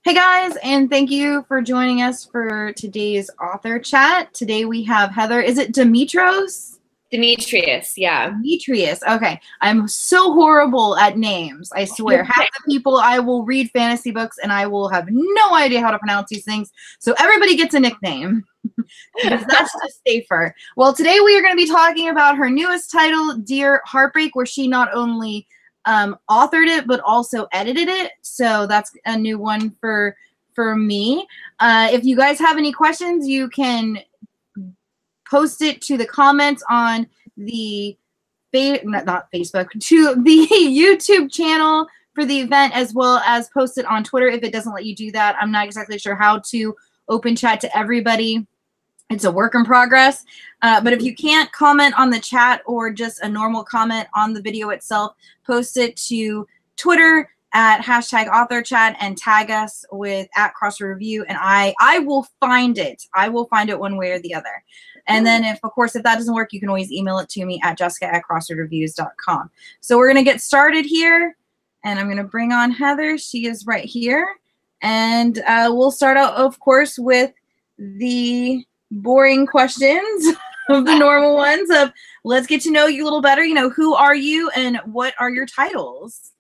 Hey guys, and thank you for joining us for today's author chat. Today we have Heather. Is it Demetrios? Demetrius, yeah. Demetrius. Okay. I'm so horrible at names. I swear. Half the people I will read fantasy books and I will have no idea how to pronounce these things. So everybody gets a nickname because that's just safer. Well, today we are going to be talking about her newest title, Dear Heartbreak, where she not only authored it but also edited it. So that's a new one for me. If you guys have any questions, you can post it to the comments on the not Facebook, to the YouTube channel for the event, as well as post it on Twitter if it doesn't let you do that. I'm not exactly sure how to open chat to everybody. It's a work in progress. But if you can't comment on the chat or just a normal comment on the video itself, post it to Twitter at #AuthorChat and tag us with @CrosswordReview, and I will find it. I will find it one way or the other. And then, of course, if that doesn't work, you can always email it to me at jessica@crosswordreviews.com. So we're going to get started here, and I'm going to bring on Heather. She is right here. And we'll start out, of course, with the boring questions of the normal ones of let's get to know you a little better. You know, who are you and what are your titles?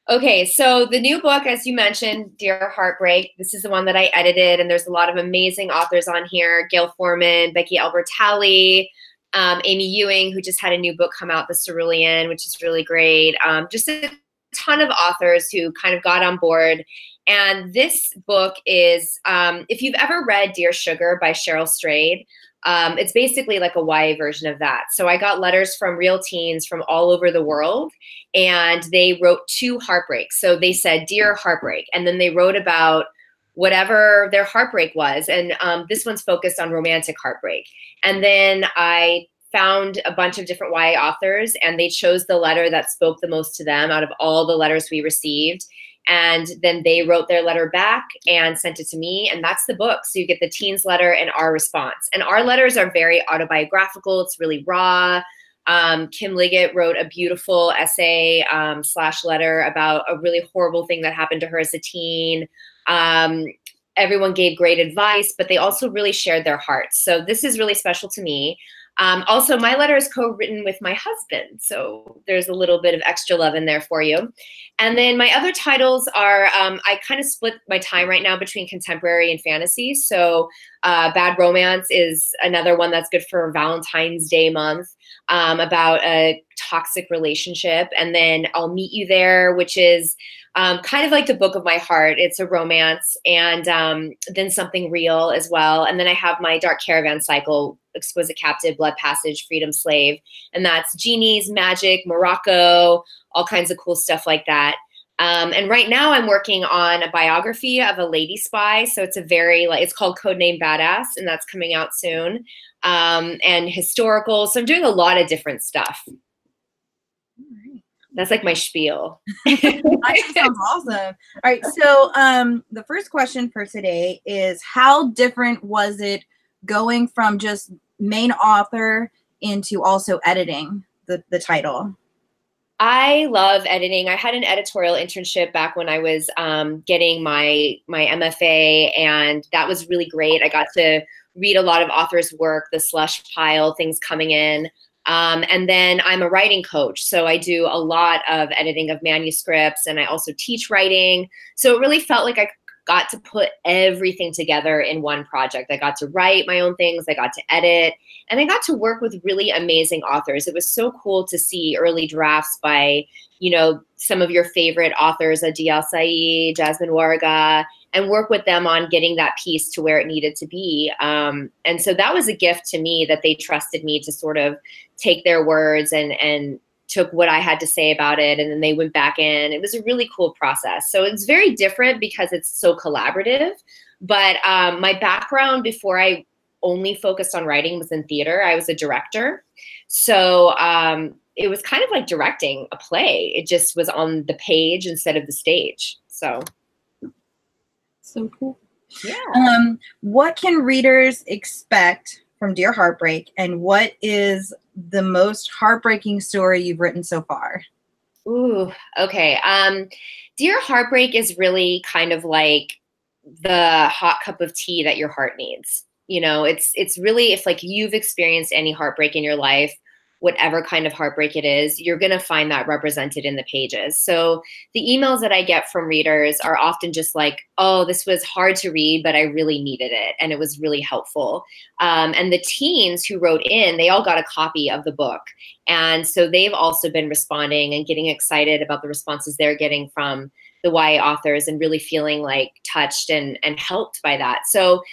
Okay, so the new book, as you mentioned, Dear Heartbreak, this is the one that I edited, and there's a lot of amazing authors on here. Gail Foreman, Becky Albertalli, Amy Ewing, who just had a new book come out, The Cerulean, which is really great. Just a ton of authors who kind of got on board. And this book is, if you've ever read Dear Sugar by Cheryl Strayed, it's basically like a YA version of that. So I got letters from real teens from all over the world, and they wrote 2 heartbreaks. So they said, Dear Heartbreak, and then they wrote about whatever their heartbreak was. And this one's focused on romantic heartbreak. And then I found a bunch of different YA authors, and they chose the letter that spoke the most to them out of all the letters we received. And then they wrote their letter back and sent it to me, and that's the book. So you get the teen's letter and our response. And our letters are very autobiographical. It's really raw. Kim Liggett wrote a beautiful essay / letter about a really horrible thing that happened to her as a teen. Everyone gave great advice, but they also really shared their hearts. So this is really special to me. Also, my letter is co-written with my husband, so there's a little bit of extra love in there for you. And then my other titles are, I kind of split my time right now between contemporary and fantasy. So Bad Romance is another one that's good for Valentine's Day month, about a toxic relationship. And then I'll Meet You There, which is kind of like the book of my heart. It's a romance, and then Something Real as well. And then I have my Dark Caravan cycle, Exquisite Captive, Blood Passage, Freedom Slave. And that's genies, magic, Morocco, all kinds of cool stuff like that. And right now I'm working on a biography of a lady spy. So it's a very, like, it's called Codename Badass, and that's coming out soon. And historical. So I'm doing a lot of different stuff. That's like my spiel. That sounds awesome. All right. So the first question for today is, how different was it going from just main author into also editing the title? I love editing. I had an editorial internship back when I was getting my MFA, and that was really great. I got to read a lot of authors' work, the slush pile, things coming in. And then I'm a writing coach, so I do a lot of editing of manuscripts, and I also teach writing. So it really felt like I got to put everything together in one project. I got to write my own things, I got to edit, and I got to work with really amazing authors. It was so cool to see early drafts by, you know, some of your favorite authors, Adil Al-Said, Jasmine Warga, and work with them on getting that piece to where it needed to be. And so that was a gift to me, that they trusted me to sort of take their words and took what I had to say about it, and then they went back in. It was a really cool process. So it's very different because it's so collaborative. But my background before I only focused on writing was in theater. I was a director. So it was kind of like directing a play. It just was on the page instead of the stage. So cool. Yeah. What can readers expect from Dear Heartbreak, and what is the most heartbreaking story you've written so far? Ooh, okay. Dear Heartbreak is really kind of like the hot cup of tea that your heart needs. You know, it's really, if like you've experienced any heartbreak in your life, whatever kind of heartbreak it is, you're going to find that represented in the pages. So the emails that I get from readers are often just like, oh, this was hard to read, but I really needed it. And it was really helpful. And the teens who wrote in, they all got a copy of the book. And so they've also been responding and getting excited about the responses they're getting from the YA authors and really feeling like touched and helped by that. So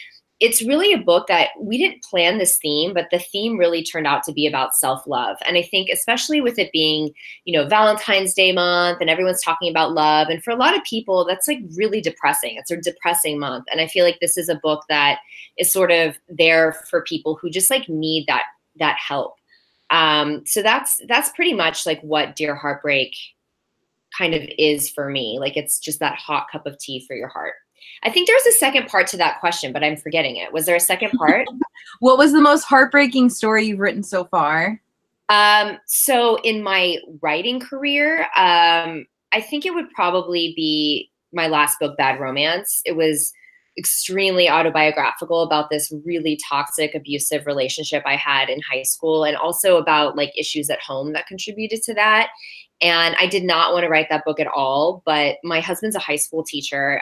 it's really a book that we didn't plan this theme, but the theme really turned out to be about self-love. And I think especially with it being, you know, Valentine's Day month and everyone's talking about love. And for a lot of people, that's like really depressing. It's a depressing month. And I feel like this is a book that is sort of there for people who just like need that help. So that's pretty much like what Dear Heartbreak kind of is for me. Like it's just that hot cup of tea for your heart. I think there's a second part to that question, but I'm forgetting it. Was there a second part? What was the most heartbreaking story you've written so far? So in my writing career, I think it would probably be my last book, Bad Romance. It was extremely autobiographical about this really toxic, abusive relationship I had in high school, and also about like issues at home that contributed to that. And I did not want to write that book at all, but my husband's a high school teacher.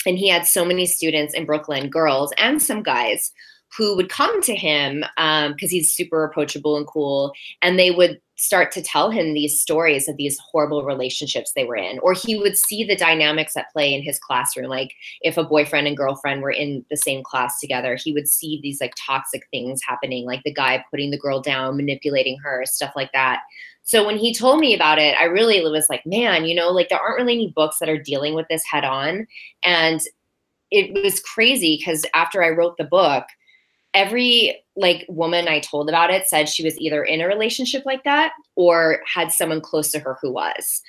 And he had so many students in Brooklyn, girls and some guys, who would come to him because he's super approachable and cool. And they would start to tell him these stories of these horrible relationships they were in. Or he would see the dynamics at play in his classroom. Like if a boyfriend and girlfriend were in the same class together, he would see these like toxic things happening, like the guy putting the girl down, manipulating her, stuff like that. So when he told me about it, I really was like, man, you know, like there aren't really any books that are dealing with this head on. And it was crazy because after I wrote the book, every like woman I told about it said she was either in a relationship like that or had someone close to her who was,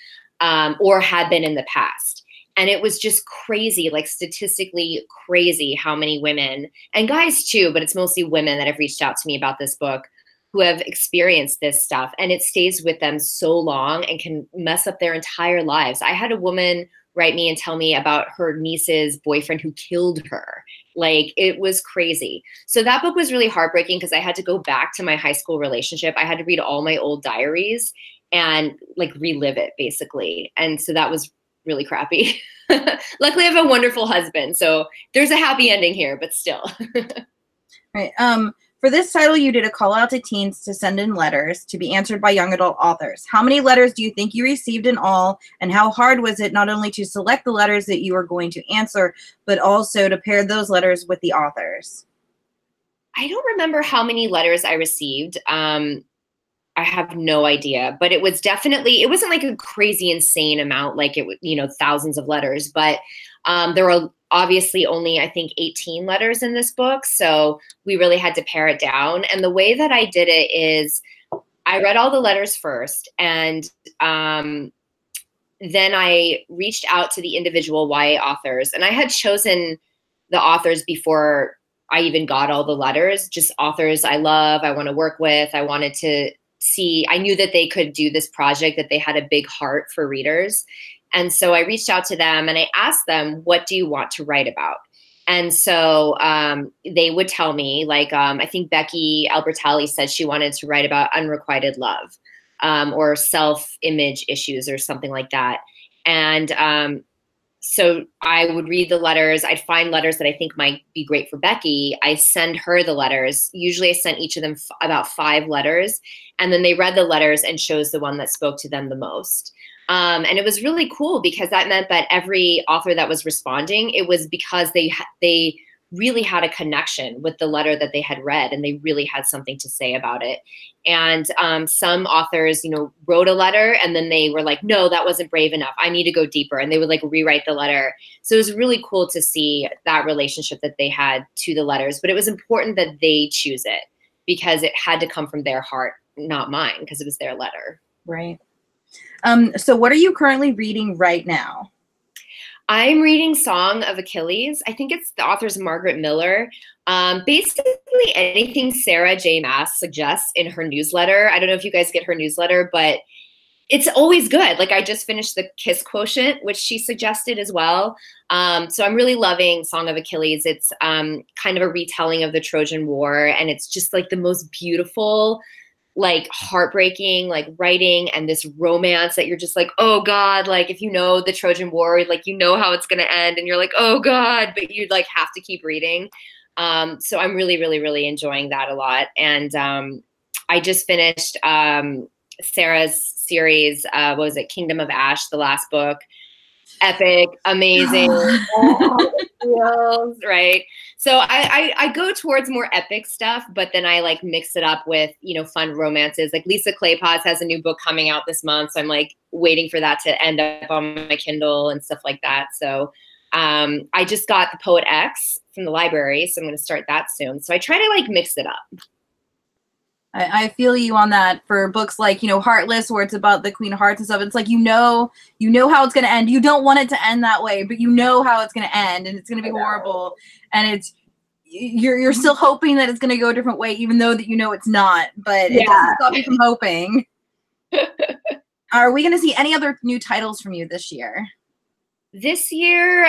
or had been in the past. And it was just crazy, like statistically crazy how many women and guys too, but it's mostly women that have reached out to me about this book who have experienced this stuff, and it stays with them so long and can mess up their entire lives. I had a woman write me and tell me about her niece's boyfriend who killed her. Like it was crazy. So that book was really heartbreaking because I had to go back to my high school relationship. I had to read all my old diaries and like relive it basically. And so that was really crappy. Luckily I have a wonderful husband. So there's a happy ending here, but still. Right. For this title, you did a call out to teens to send in letters to be answered by young adult authors. How many letters do you think you received in all, and how hard was it not only to select the letters that you were going to answer, but also to pair those letters with the authors? I don't remember how many letters I received. I have no idea, but it was definitely, it wasn't like a crazy insane amount, like it was, you know, thousands of letters, but there were obviously only, I think, 18 letters in this book. So we really had to pare it down. And the way that I did it is I read all the letters first, and then I reached out to the individual YA authors, and I had chosen the authors before I even got all the letters, just authors I love, I want to work with. I wanted to see, I knew that they could do this project, that they had a big heart for readers. And so I reached out to them and I asked them, what do you want to write about? And so they would tell me, like, I think Becky Albertalli said she wanted to write about unrequited love or self-image issues or something like that. And so I would read the letters. I'd find letters that I think might be great for Becky. I send her the letters. Usually I sent each of them about 5 letters. And then they read the letters and chose the one that spoke to them the most. And it was really cool because that meant that every author that was responding, it was because they really had a connection with the letter that they had read, and they really had something to say about it. And some authors, you know, wrote a letter and then they were like, no, that wasn't brave enough. I need to go deeper. And they would like rewrite the letter. So it was really cool to see that relationship that they had to the letters. But it was important that they choose it because it had to come from their heart, not mine, because it was their letter. Right. So what are you currently reading right now? I'm reading Song of Achilles. I think it's the author's Margaret Miller. Basically anything Sarah J. Maas suggests in her newsletter. I don't know if you guys get her newsletter, but it's always good. Like I just finished The Kiss Quotient, which she suggested as well. So I'm really loving Song of Achilles. It's kind of a retelling of the Trojan War, and it's just like the most beautiful, like heartbreaking, like writing and this romance that you're just like, oh God, like if you know the Trojan War, like you know how it's gonna end, and you're like, oh God, but you like have to keep reading. So I'm really, really, really enjoying that a lot. And I just finished Sarah's series, what was it, Kingdom of Ash, the last book. Epic, amazing, feels, right? So I go towards more epic stuff, but then I like mix it up with, you know, fun romances. Like Lisa Kleypas has a new book coming out this month, so I'm like waiting for that to end up on my Kindle and stuff like that. So I just got The Poet X from the library, so I'm going to start that soon. So I try to like mix it up. I feel you on that for books like, you know, Heartless, where it's about the Queen of Hearts and stuff. It's like, you know how it's going to end. You don't want it to end that way, but you know how it's going to end, and it's going to be horrible. And it's, you're still hoping that it's going to go a different way, even though that you know it's not, but it doesn't stop you from hoping. Are we going to see any other new titles from you this year? This year,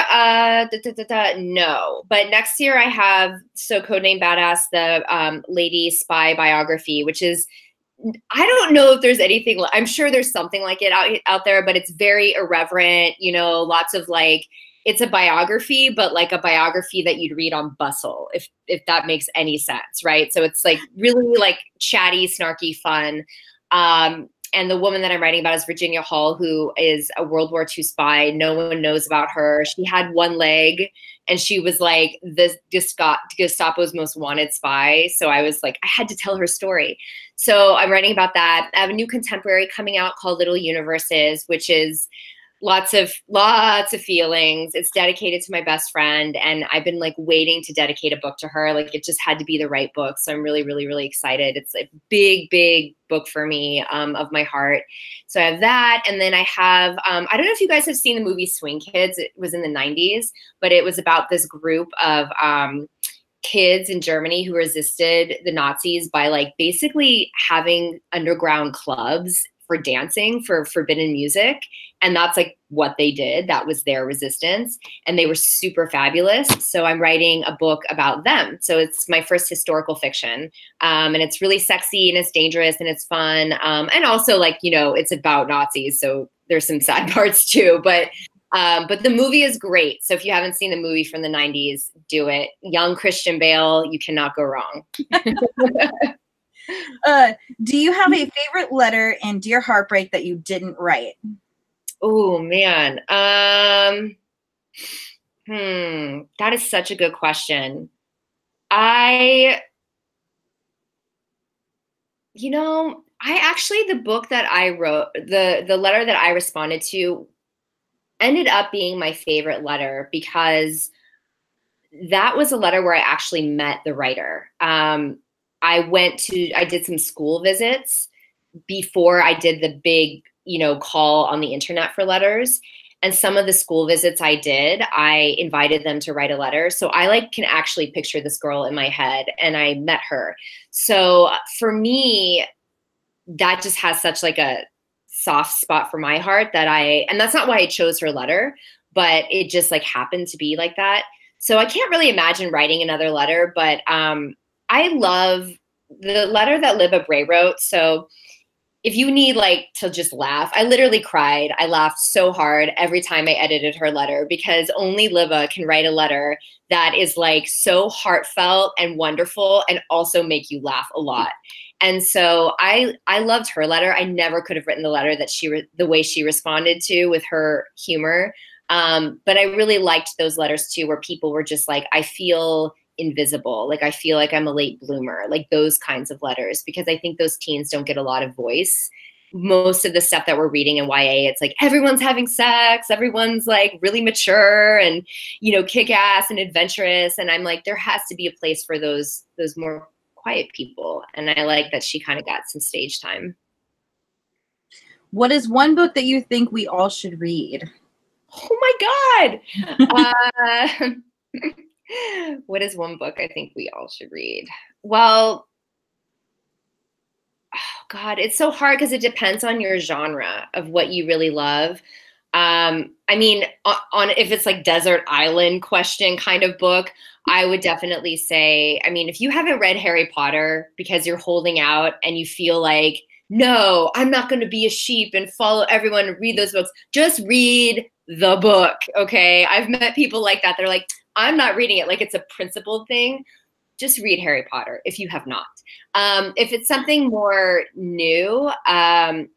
no. But next year I have Codename Badass, the lady spy biography, which is, I don't know if there's anything, I'm sure there's something like it out there, but it's very irreverent, you know, lots of like, it's a biography, but like a biography that you'd read on Bustle, if that makes any sense, right? So it's like really like chatty, snarky, fun. And the woman that I'm writing about is Virginia Hall, who is a World War II spy. No one knows about her. She had one leg, and she was like the Gestapo's most wanted spy. So I was like, I had to tell her story. So I'm writing about that. I have a new contemporary coming out called Little Universes, which is lots of feelings. It's dedicated to my best friend, and I've been like waiting to dedicate a book to her. Like it just had to be the right book. So I'm really, really, really excited. It's a big, big book for me, of my heart. So I have that. And then I have, I don't know if you guys have seen the movie Swing Kids. It was in the 90s, but it was about this group of kids in Germany who resisted the Nazis by like basically having underground clubs for dancing, for forbidden music. And that's like what they did. That was their resistance. And they were super fabulous. So I'm writing a book about them. So it's my first historical fiction. And it's really sexy, and it's dangerous, and it's fun. And also like, you know, it's about Nazis. So there's some sad parts too, but the movie is great. So if you haven't seen the movie from the 90s, do it. Young Christian Bale, you cannot go wrong. Do you have a favorite letter in Dear Heartbreak that you didn't write? Oh man. That is such a good question. The book that I wrote, the letter that I responded to ended up being my favorite letter, because that was a letter where I actually met the writer. I did some school visits before I did the big, you know, call on the internet for letters. And some of the school visits I did, I invited them to write a letter. So I like can actually picture this girl in my head, and I met her. So for me, that just has such like a soft spot for my heart and that's not why I chose her letter, but it just like happened to be like that. So I can't really imagine writing another letter, but I love the letter that Libba Bray wrote. So if you need like to just laugh, I literally cried. I laughed so hard every time I edited her letter, because only Libba can write a letter that is like so heartfelt and wonderful, and also make you laugh a lot. And so I loved her letter. I never could have written the letter that the way she responded to, with her humor. But I really liked those letters too, where people were just like, I feel invisible. Like, I feel like I'm a late bloomer, like those kinds of letters, because I think those teens don't get a lot of voice. Most of the stuff that we're reading in YA, it's like everyone's having sex, everyone's like really mature and, you know, kick ass and adventurous. And I'm like, there has to be a place for those more quiet people. And I like that she kind of got some stage time. What is one book that you think we all should read? Oh my God. What is one book I think we all should read? Well, God, it's so hard because it depends on your genre of what you really love. I mean, on if it's like desert island question kind of book, I would definitely say, I mean, if you haven't read Harry Potter because you're holding out and you feel like, no, I'm not going to be a sheep and follow everyone and read those books, just read the book, okay? I've met people like that. They're like, I'm not reading it like it's a principled thing. Just read Harry Potter if you have not. If it's something more new, man,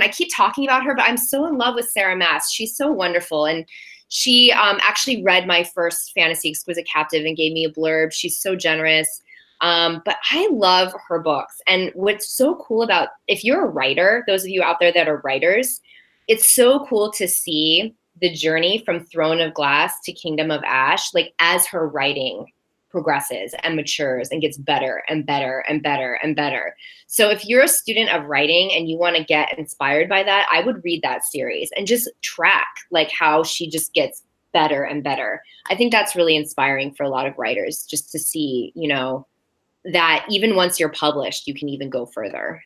I keep talking about her, but I'm so in love with Sarah Maas. She's so wonderful. And she actually read my first fantasy, Exquisite Captive, and gave me a blurb. She's so generous. But I love her books. And what's so cool about, if you're a writer, those of you out there that are writers, it's so cool to see the journey from Throne of Glass to Kingdom of Ash, like as her writing progresses and matures and gets better and better and better and better. So if you're a student of writing and you want to get inspired by that, I would read that series and just track like how she just gets better and better. I think that's really inspiring for a lot of writers, just to see, you know, that even once you're published, you can even go further.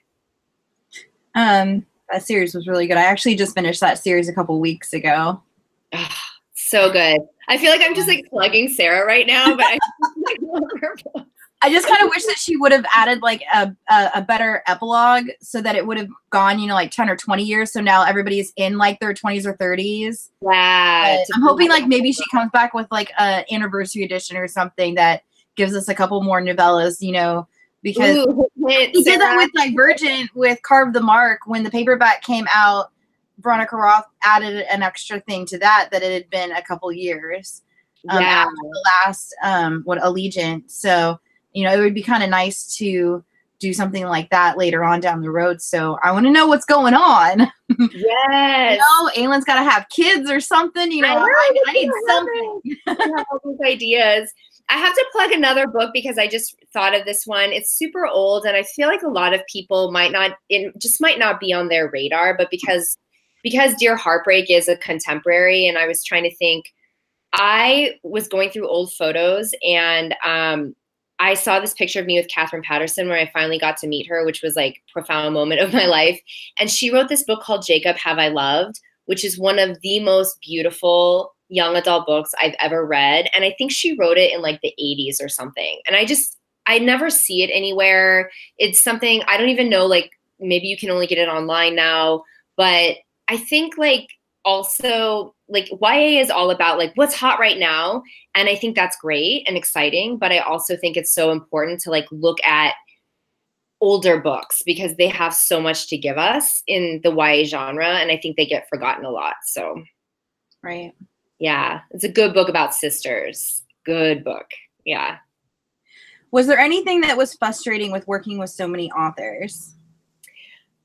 That series was really good. I actually just finished that series a couple weeks ago. So good. I feel like I'm just like plugging Sarah right now, but I love her book. I just kind of wish that she would have added like a better epilogue so that it would have gone, you know, like 10 or 20 years. So now everybody's in like their 20s or 30s. Yeah. I'm hoping like maybe she comes back with like an anniversary edition or something that gives us a couple more novellas, you know, because he did that with Divergent with Carve the Mark. When the paperback came out, Veronica Roth added an extra thing to that it had been a couple years after the last Allegiant. So, you know, it would be kind of nice to do something like that later on down the road. So I want to know what's going on. Yes. You know, Aylin's got to have kids or something. You know, I need something. I have all these ideas. I have to plug another book because I just thought of this one. It's super old, and I feel like a lot of people might not be on their radar, but because Dear Heartbreak is a contemporary, and I was trying to think, I was going through old photos, and I saw this picture of me with Catherine Patterson where I finally got to meet her, which was like a profound moment of my life. And she wrote this book called Jacob Have I Loved, which is one of the most beautiful young adult books I've ever read. And I think she wrote it in like the 80s or something. And I never see it anywhere. It's something, I don't even know, like maybe you can only get it online now, but I think like also like YA is all about like what's hot right now. And I think that's great and exciting, but I also think it's so important to like look at older books because they have so much to give us in the YA genre. And I think they get forgotten a lot. So, right. Yeah, it's a good book about sisters. Good book. Yeah. Was there anything that was frustrating with working with so many authors?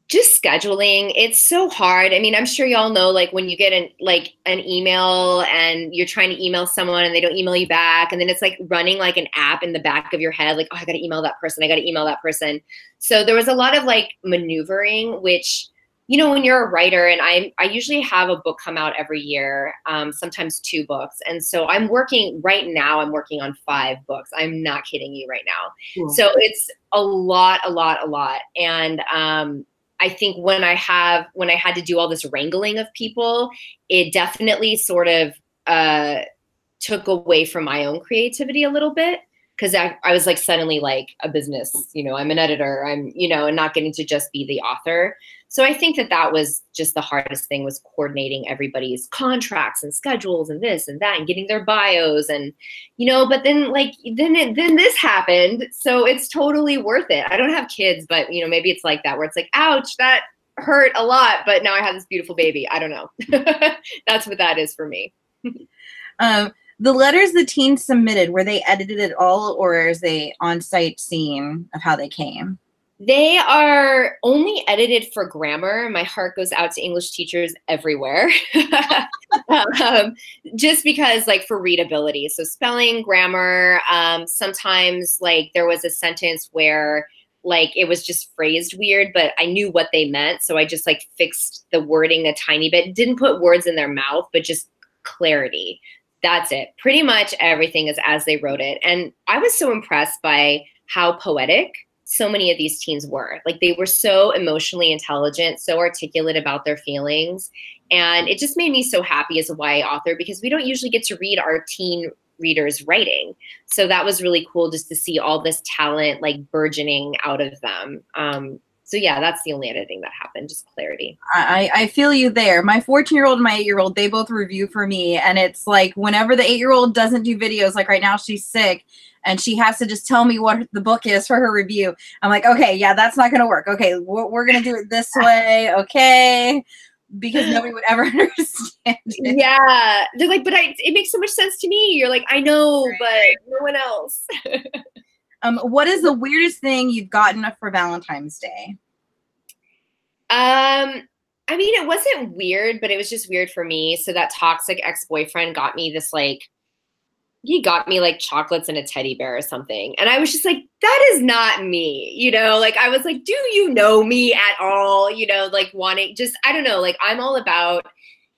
Just scheduling. It's so hard. I mean, I'm sure y'all know, like when you get an email and you're trying to email someone and they don't email you back. And then it's like running like an app in the back of your head. Like, oh, I got to email that person. I got to email that person. So there was a lot of like maneuvering, which, you know, when you're a writer, and I usually have a book come out every year, sometimes 2 books. And so I'm working 5 books. I'm not kidding you right now. Cool. So it's a lot. And I think when I had to do all this wrangling of people, it definitely sort of took away from my own creativity a little bit. Because I was like suddenly like a business, you know, I'm an editor, I'm, you know, and not getting to just be the author. So I think that was just the hardest thing, was coordinating everybody's contracts and schedules and this and that and getting their bios and, you know, but then then this happened. So it's totally worth it. I don't have kids, but, you know, maybe it's like that where it's like, ouch, that hurt a lot, but now I have this beautiful baby. I don't know. That's what that is for me. The letters the teens submitted, were they edited at all, or is they on-site scene of how they came? They are only edited for grammar. My heart goes out to English teachers everywhere. Just because, like, for readability. So spelling, grammar, sometimes, like, there was a sentence where, like, it was just phrased weird, but I knew what they meant. So I just, like, fixed the wording a tiny bit. Didn't put words in their mouth, but just clarity. That's it. Pretty much everything is as they wrote it. And I was so impressed by how poetic so many of these teens were. Like, they were so emotionally intelligent, so articulate about their feelings. And it just made me so happy as a YA author, because we don't usually get to read our teen readers writing. So that was really cool, just to see all this talent like burgeoning out of them. So yeah, that's the only editing that happened, just clarity. I feel you there. My 14-year-old and my 8-year-old, they both review for me. And it's like whenever the 8-year-old doesn't do videos, like right now she's sick and she has to just tell me what the book is for her review. I'm like, okay, yeah, that's not going to work. Okay, we're going to do it this way. Okay. Because nobody would ever understand it. Yeah. They're like, but it makes so much sense to me. You're like, I know, but no one else. What is the weirdest thing you've gotten for Valentine's Day? I mean, it wasn't weird, but it was just weird for me. So that toxic ex-boyfriend got me this, like, he got me like chocolates and a teddy bear or something. And I was just like, that is not me, you know? Like, I was like, do you know me at all? You know, like wanting just, I don't know, like I'm all about,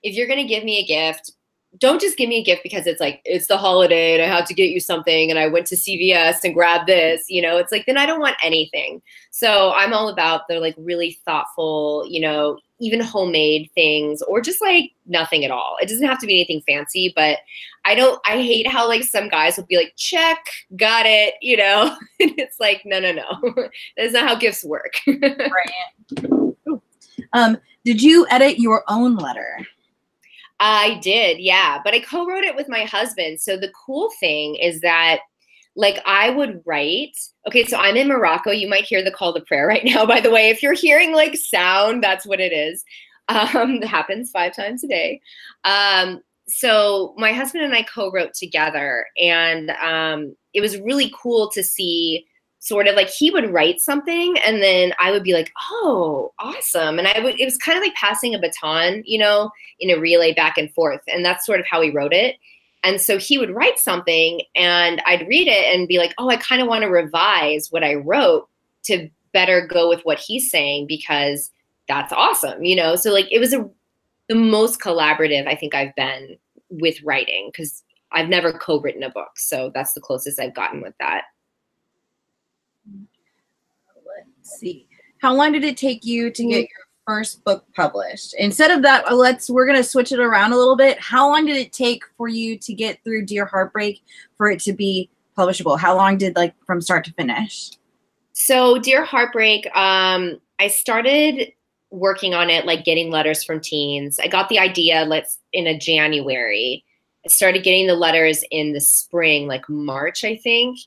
if you're going to give me a gift, don't just give me a gift because it's like, it's the holiday and I had to get you something and I went to CVS and grabbed this, you know, it's like, then I don't want anything. So I'm all about the like really thoughtful, you know, even homemade things or just like nothing at all. It doesn't have to be anything fancy, but I hate how like some guys will be like, check, got it, you know, and it's like, no. That's not how gifts work. Right. Did you edit your own letter? I did, yeah, but I co-wrote it with my husband. So the cool thing is that like I would write, okay, so I'm in Morocco. You might hear the call to prayer right now, by the way. If you're hearing like sound, that's what it is. It happens 5 times a day. So my husband and I co-wrote together, and it was really cool to see sort of like he would write something and then I would be like, oh, awesome. And it was kind of like passing a baton, you know, in a relay back and forth. And that's sort of how he wrote it. And so he would write something and I'd read it and be like, oh, I kind of want to revise what I wrote to better go with what he's saying because that's awesome, you know? So like it was the most collaborative I think I've been with writing because I've never co-written a book. So that's the closest I've gotten with that. Let's see. How long did it take you to get your first book published? Instead of that, we're going to switch it around a little bit. How long did it take for you to get through Dear Heartbreak for it to be publishable? How long did like from start to finish? So Dear Heartbreak, I started working on it, like getting letters from teens. I got the idea in a January. I started getting the letters in the spring, like March, I think.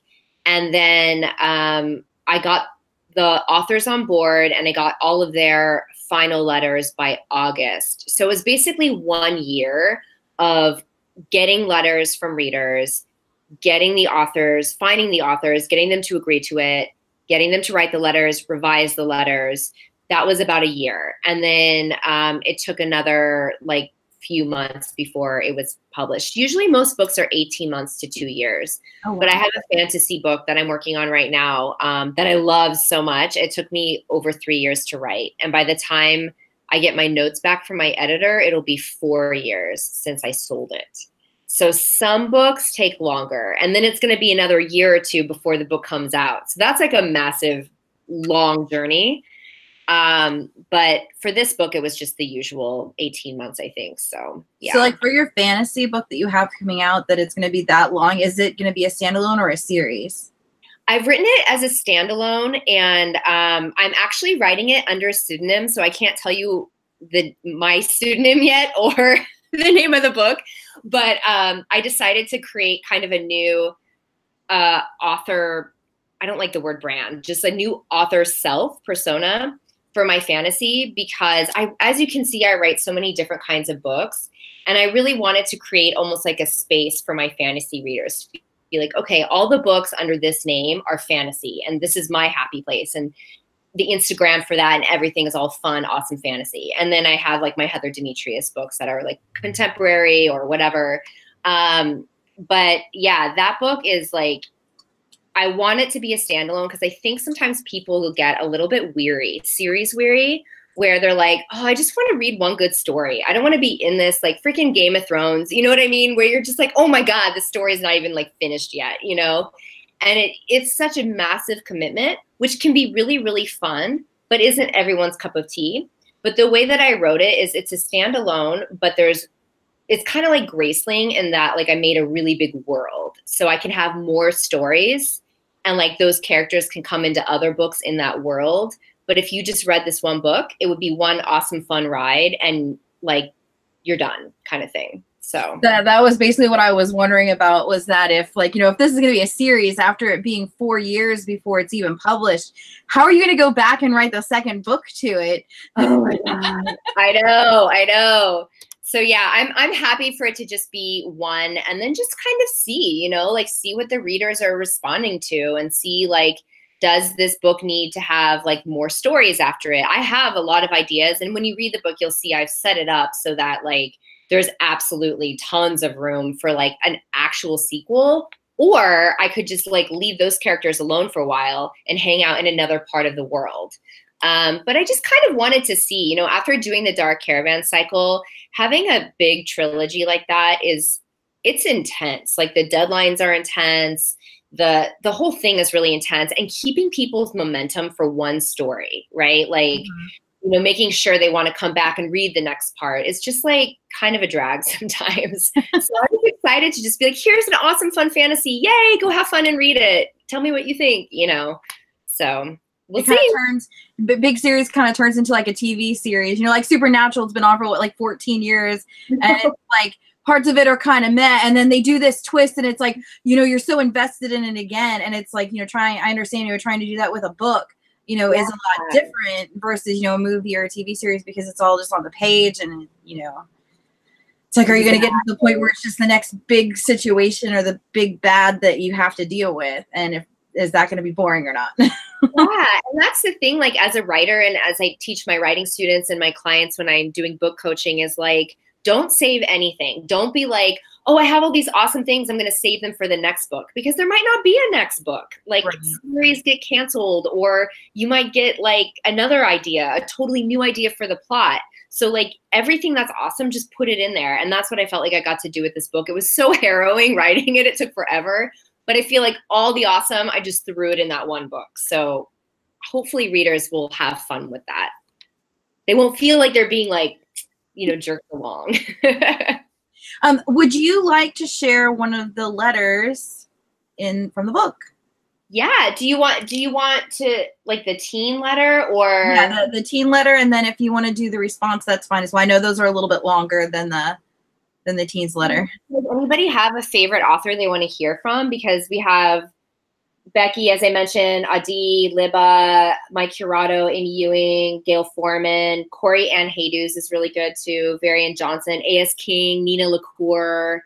And then I got the authors on board and I got all of their final letters by August. So it was basically 1 year of getting letters from readers, getting the authors, finding the authors, getting them to agree to it, getting them to write the letters, revise the letters. That was about a year. And then it took another like few months before it was published. Usually most books are 18 months to 2 years. Oh, wow. But I have a fantasy book that I'm working on right now that I love so much. It took me over 3 years to write. And by the time I get my notes back from my editor, it'll be 4 years since I sold it. So some books take longer. And then it's going to be another year or two before the book comes out. So that's like a massive, long journey. But for this book, it was just the usual 18 months, I think. So, yeah. So like for your fantasy book that you have coming out, that it's going to be that long, is it going to be a standalone or a series? I've written it as a standalone and, I'm actually writing it under a pseudonym. So I can't tell you my pseudonym yet or the name of the book, but, I decided to create kind of a new, author. I don't like the word brand, just a new author self persona for my fantasy because as you can see, I write so many different kinds of books and I really wanted to create almost like a space for my fantasy readers to be like, okay, all the books under this name are fantasy and this is my happy place. And the Instagram for that and everything is all fun, awesome fantasy. And then I have like my Heather Demetrios books that are like contemporary or whatever. But yeah, that book is like, I want it to be a standalone because I think sometimes people will get a little bit weary, series weary, where they're like, oh, I just want to read one good story. I don't want to be in this like freaking Game of Thrones. You know what I mean? Where you're just like, oh my God, the story is not even like finished yet, you know? And it's such a massive commitment, which can be really, really fun, but isn't everyone's cup of tea. But the way that I wrote it is it's a standalone, but it's kind of like Graceling in that like I made a really big world. So I can have more stories and like those characters can come into other books in that world. But if you just read this one book, it would be one awesome, fun ride and like you're done kind of thing. So that was basically what I was wondering about, was that if like, you know, if this is going to be a series after it being 4 years before it's even published, how are you going to go back and write the second book to it? Oh my God. I know. So yeah, I'm happy for it to just be one and then just kind of see, you know, like see what the readers are responding to and see like, does this book need to have like more stories after it? I have a lot of ideas. And when you read the book, you'll see I've set it up so that like, there's absolutely tons of room for like an actual sequel, or I could just like leave those characters alone for a while and hang out in another part of the world. But I just kind of wanted to see, you know, after doing the Dark Caravan cycle, having a big trilogy like that it's intense. Like the deadlines are intense. The whole thing is really intense, and keeping people's momentum for one story, right? Like, you know, making sure they want to come back and read the next part. It's just like kind of a drag sometimes. So I was excited to just be like, here's an awesome, fun fantasy. Yay, go have fun and read it. Tell me what you think, you know? So we'll see. Big series kind of turns into like a TV series. You know, like Supernatural's been on for what, like 14 years. And it's like parts of it are kind of meh. And then they do this twist and it's like, you know, you're so invested in it again. And it's like, you know, I understand you're trying to do that with a book, you know, is a lot different versus, you know, a movie or a TV series, because it's all just on the page and, you know, it's like, are you going to get to the point where it's just the next big situation or the big bad that you have to deal with? And is that going to be boring or not? Yeah. And that's the thing, like as a writer and as I teach my writing students and my clients when I'm doing book coaching is like, don't save anything. Don't be like, oh, I have all these awesome things, I'm going to save them for the next book, because there might not be a next book. Like series get canceled, or you might get like another idea, a totally new idea for the plot. So like everything that's awesome, just put it in there. And that's what I felt like I got to do with this book. It was so harrowing writing it. It took forever, but I feel like all the awesome, I just threw it in that one book. So hopefully readers will have fun with that. They won't feel like they're being like, you know, jerked along. Would you like to share one of the letters from the book? Yeah. Do you want to like the teen letter or? Yeah, the teen letter, and then if you want to do the response, that's fine as well. I know those are a little bit longer than the teen's letter. Does anybody have a favorite author they want to hear from? Because we have Becky, as I mentioned, Adi, Liba, Mike Curato, Amy Ewing, Gail Foreman, Corey Ann Haydues is really good too, Varian Johnson, A.S. King, Nina LaCour.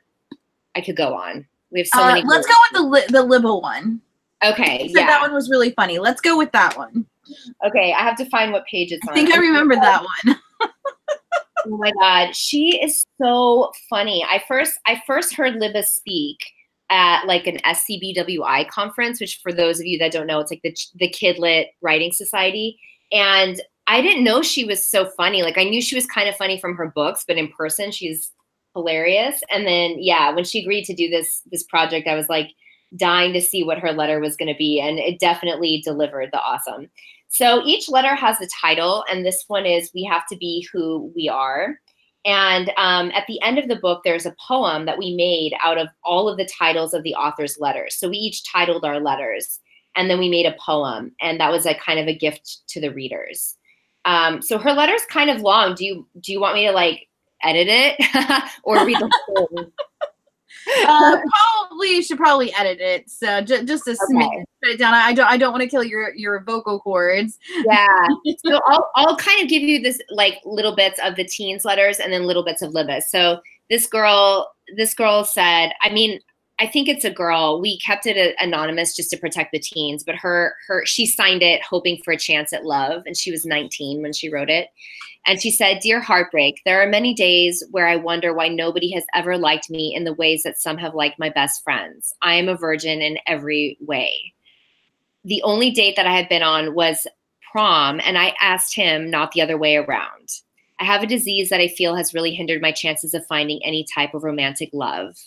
I could go on. We have so many. Let's go with the Liba one. Okay, yeah. That one was really funny. Let's go with that one. Okay, I have to find what page it's on. I think I remember that one. Oh my God, she is so funny. I first heard Liba speak at like an SCBWI conference, which for those of you that don't know, it's like the Kid Lit Writing Society. And I didn't know she was so funny. Like I knew she was kind of funny from her books, but in person, she's hilarious. And then, yeah, when she agreed to do this project, I was like dying to see what her letter was going to be. And it definitely delivered the awesome. So each letter has a title, and this one is We Have to Be Who We Are. And at the end of the book, there's a poem that we made out of all of the titles of the author's letters. So we each titled our letters, and then we made a poem, and that was a kind of a gift to the readers. So her letter's kind of long. Do you want me to like edit it or read the whole thing? You should probably edit it. So just a smidge, put it down. I don't want to kill your vocal cords. Yeah. So I'll kind of give you this like little bits of the teens letters and then little bits of Libas. So this girl said, I mean, I think it's a girl. We kept it anonymous just to protect the teens, but she signed it hoping for a chance at love. And she was 19 when she wrote it. And she said, Dear Heartbreak, there are many days where I wonder why nobody has ever liked me in the ways that some have liked my best friends. I am a virgin in every way. The only date that I had been on was prom, and I asked him, not the other way around. I have a disease that I feel has really hindered my chances of finding any type of romantic love.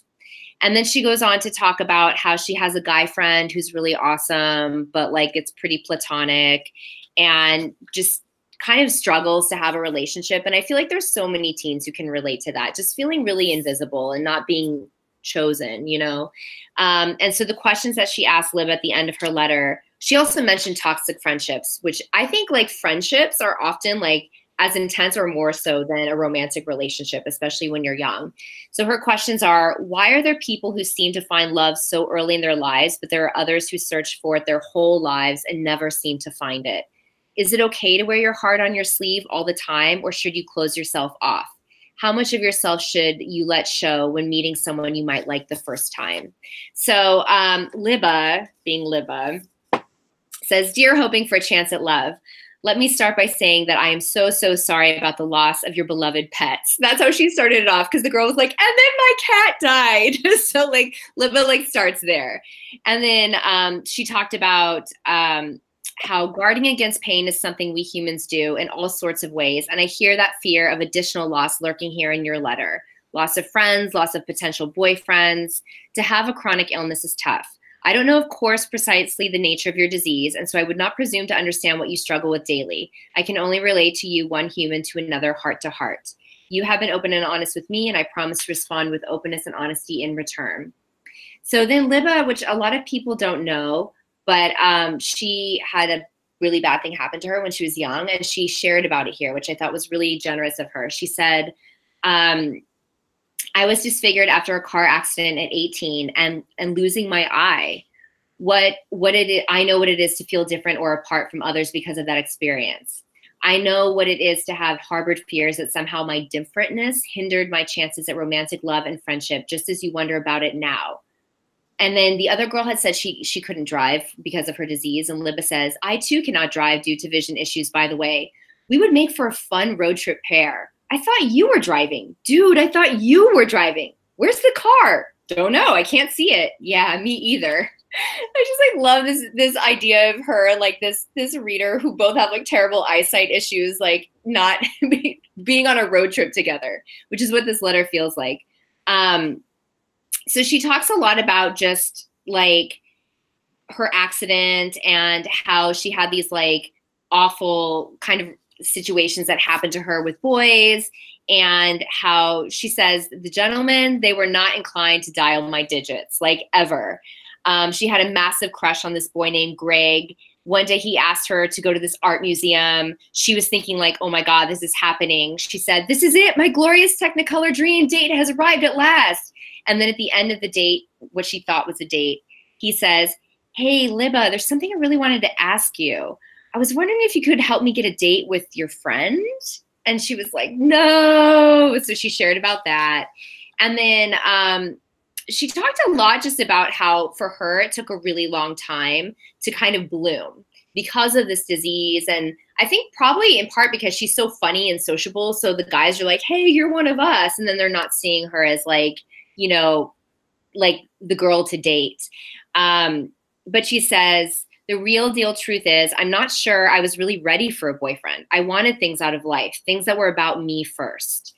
And then she goes on to talk about how she has a guy friend who's really awesome, but like it's pretty platonic and just kind of struggles to have a relationship. And I feel like there's so many teens who can relate to that, just feeling really invisible and not being chosen, you know? And so the questions that she asked Liv at the end of her letter, she also mentioned toxic friendships, which I think like friendships are often like as intense or more so than a romantic relationship, especially when you're young. So her questions are, why are there people who seem to find love so early in their lives, but there are others who search for it their whole lives and never seem to find it? Is it okay to wear your heart on your sleeve all the time, or should you close yourself off? How much of yourself should you let show when meeting someone you might like the first time? So Libba, being Libba, says, Dear hoping for a chance at love, let me start by saying that I am so, so sorry about the loss of your beloved pets. That's how she started it off, because the girl was like, and then my cat died. So like Libba like starts there. And then she talked about how guarding against pain is something we humans do in all sorts of ways. And I hear that fear of additional loss lurking here in your letter. Loss of friends, loss of potential boyfriends. To have a chronic illness is tough. I don't know, of course, precisely the nature of your disease, and so I would not presume to understand what you struggle with daily. I can only relate to you, one human to another, heart to heart. You have been open and honest with me, and I promise to respond with openness and honesty in return. So then Libba, which a lot of people don't know, but she had a really bad thing happen to her when she was young, and she shared about it here, which I thought was really generous of her. She said, I was disfigured after a car accident at 18 and losing my eye. I know what it is to feel different or apart from others because of that experience. I know what it is to have harbored fears that somehow my differentness hindered my chances at romantic love and friendship, just as you wonder about it now. And then the other girl had said she couldn't drive because of her disease. And Libba says, I too cannot drive due to vision issues, by the way. We would make for a fun road trip pair. I thought you were driving. Dude, I thought you were driving. Where's the car? Don't know. I can't see it. Yeah, me either. I just like love this idea of her and like this reader who both have like terrible eyesight issues, like not being on a road trip together, which is what this letter feels like. So she talks a lot about just like her accident and how she had these like awful kind of situations that happened to her with boys, and how she says the gentlemen, they were not inclined to dial my digits, like ever. She had a massive crush on this boy named Greg. One day he asked her to go to this art museum. She was thinking like, oh my God, this is happening. She said, this is it. My glorious Technicolor dream date has arrived at last. And then at the end of the date, what she thought was a date, he says, hey, Libba, there's something I really wanted to ask you. I was wondering if you could help me get a date with your friend. And she was like, no. So she shared about that. And then she talked a lot just about how for her, it took a really long time to kind of bloom because of this disease. And I think probably in part because she's so funny and sociable. So the guys are like, hey, you're one of us. And then they're not seeing her as like, you know, like the girl to date. But she says, the real deal truth is, I'm not sure I was really ready for a boyfriend. I wanted things out of life, things that were about me first.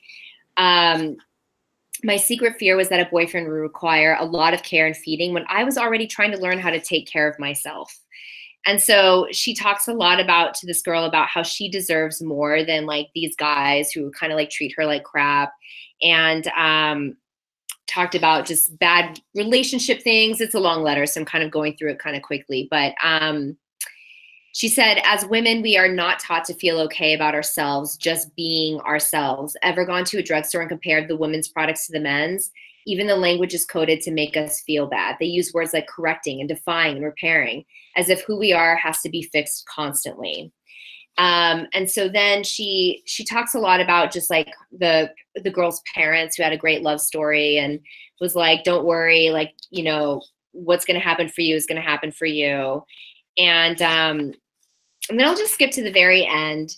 My secret fear was that a boyfriend would require a lot of care and feeding when I was already trying to learn how to take care of myself. And so she talks a lot about to this girl about how she deserves more than like these guys who kind of like treat her like crap. And talked about just bad relationship things. It's a long letter, so I'm kind of going through it kind of quickly. But she said, as women, we are not taught to feel okay about ourselves, just being ourselves. Ever gone to a drugstore and compared the women's products to the men's? Even the language is coded to make us feel bad. They use words like correcting and defying and repairing, as if who we are has to be fixed constantly. And so then she talks a lot about just like the girl's parents who had a great love story and was like, don't worry, like, you know, what's going to happen for you is going to happen for you. And then I'll just skip to the very end.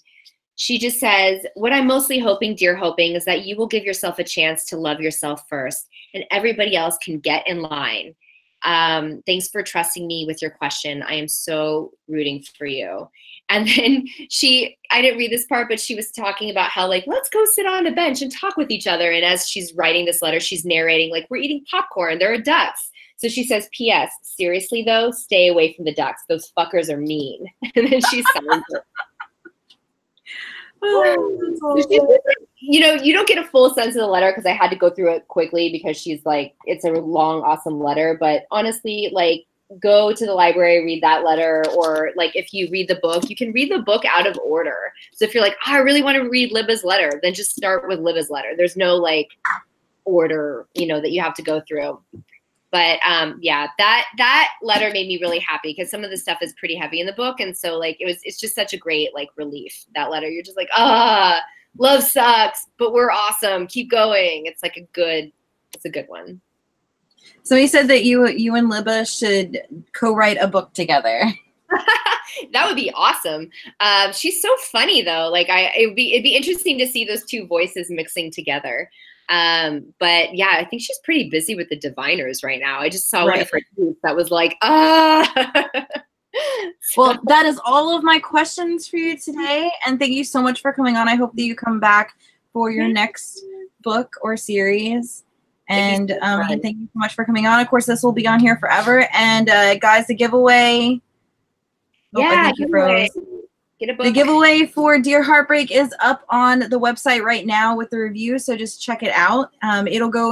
She just says, what I'm mostly hoping, dear hoping, is that you will give yourself a chance to love yourself first and everybody else can get in line. Thanks for trusting me with your question. I am so rooting for you. And then I didn't read this part, but she was talking about how, like, let's go sit on a bench and talk with each other. And as she's writing this letter, she's narrating, like, we're eating popcorn. There are ducks. So she says, P.S. Seriously, though, stay away from the ducks. Those fuckers are mean. And then she signs it. You know, you don't get a full sense of the letter because I had to go through it quickly because she's like, it's a long, awesome letter. But honestly, like, go to the library, read that letter, or like if you read the book, you can read the book out of order. So if you're like, oh, I really want to read Libba's letter, then just start with Libba's letter. There's no like order, you know, that you have to go through. But yeah, that letter made me really happy because some of the stuff is pretty heavy in the book, and so like it's just such a great like relief. That letter, you're just like, love sucks, but we're awesome. Keep going. It's like it's a good one. So he said that you and Libba should co-write a book together. That would be awesome. She's so funny though. Like it'd be interesting to see those two voices mixing together. But yeah, I think she's pretty busy with the Diviners right now. I just saw one of her tweets that was like, Well, that is all of my questions for you today. And thank you so much for coming on. I hope that you come back for your next book or series. And thank you so much for coming on. Of course, this will be on here forever. And guys, the giveaway. Yeah, the giveaway for Dear Heartbreak is up on the website right now with the review. So just check it out. It'll go.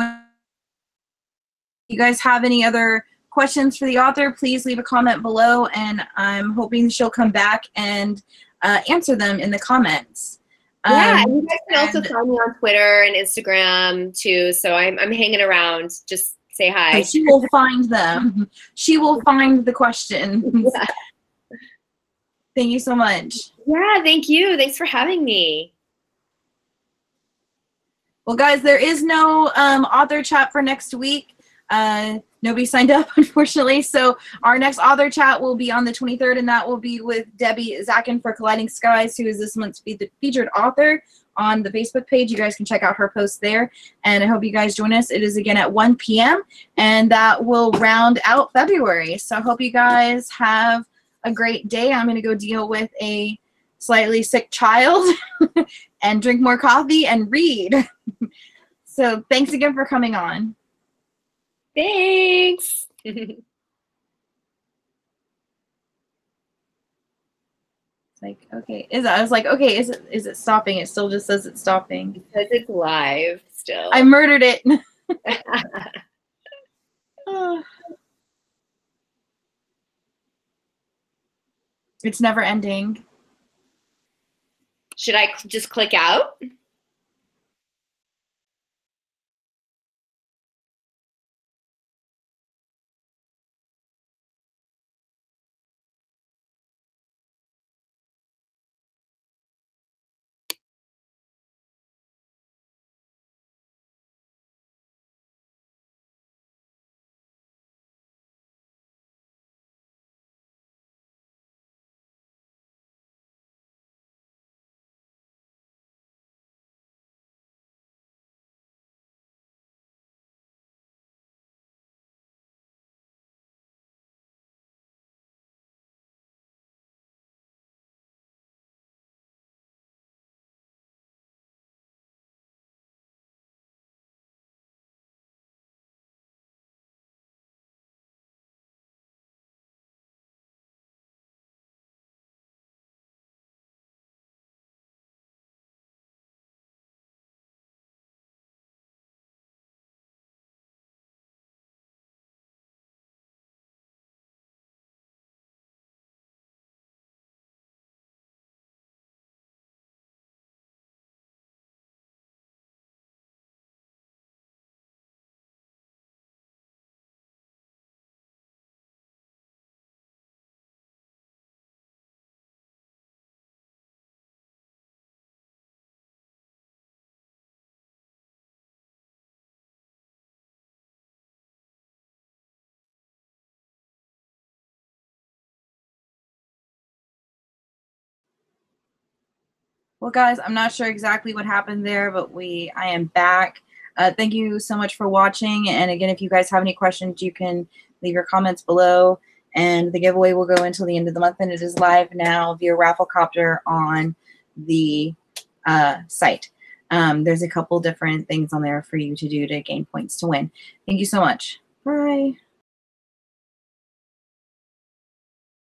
You guys have any other questions for the author, please leave a comment below. And I'm hoping she'll come back and answer them in the comments. Yeah, and you guys can also find me on Twitter and Instagram too. So I'm hanging around. Just say hi. She will find them. She will find the questions. Yeah. Thank you so much. Yeah, thank you. Thanks for having me. Well, guys, there is no author chat for next week. Nobody signed up, unfortunately. So our next author chat will be on the 23rd, and that will be with Debbie Zachin for Colliding Skies, who is this month's featured author on the Facebook page. You guys can check out her post there. And I hope you guys join us. It is again at 1 p.m. and that will round out February. So I hope you guys have a great day. I'm going to go deal with a slightly sick child and drink more coffee and read. So thanks again for coming on. Thanks. Like, okay, I was like, okay, is it stopping? It still just says it's stopping. Because it's live still. I murdered it. Oh. It's never ending. Should I just click out? Well, guys, I'm not sure exactly what happened there, but I am back. Thank you so much for watching. And again, if you guys have any questions, you can leave your comments below. And the giveaway will go until the end of the month, and it is live now via Rafflecopter on the site. There's a couple different things on there for you to do to gain points to win. Thank you so much. Bye.